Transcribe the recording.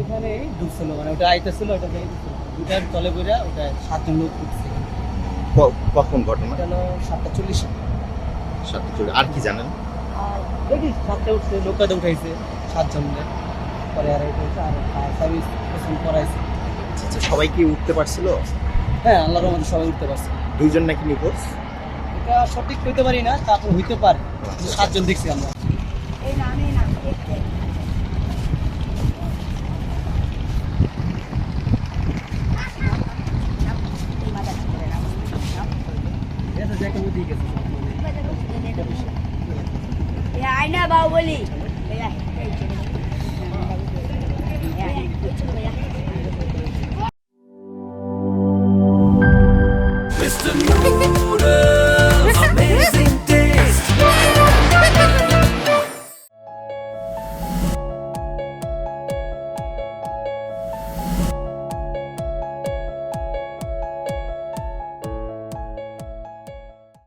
এখানে ঢুকছিল মানে ওটা আইতেছিল ওটা যাইতেছিল দুটার তলে বইরা ওটা 7 জন লোক উঠছে। কখন ঘটনা? এটা হলো 7:40 আর কি জানেন? আর দেখি 7টায় উঠছে নৌকাতে উঠাইছে 7 জনকে পরে আর এটা হচ্ছে আর ফায়ার সার্ভিস পেছন করাইছে। আচ্ছা, সবাই কি উঠতে পারছিল? হ্যাঁ আল্লাহর রহমতে সবাই উঠতে পারছে। 2 জন নাকি নিখোঁজ? এটা সঠিক কইতে পারি না, তারপর হইতে পারে। 7 জন দেখছি আমরা। এটা যে একটা নদী গেছে। আয়না বাহুবলী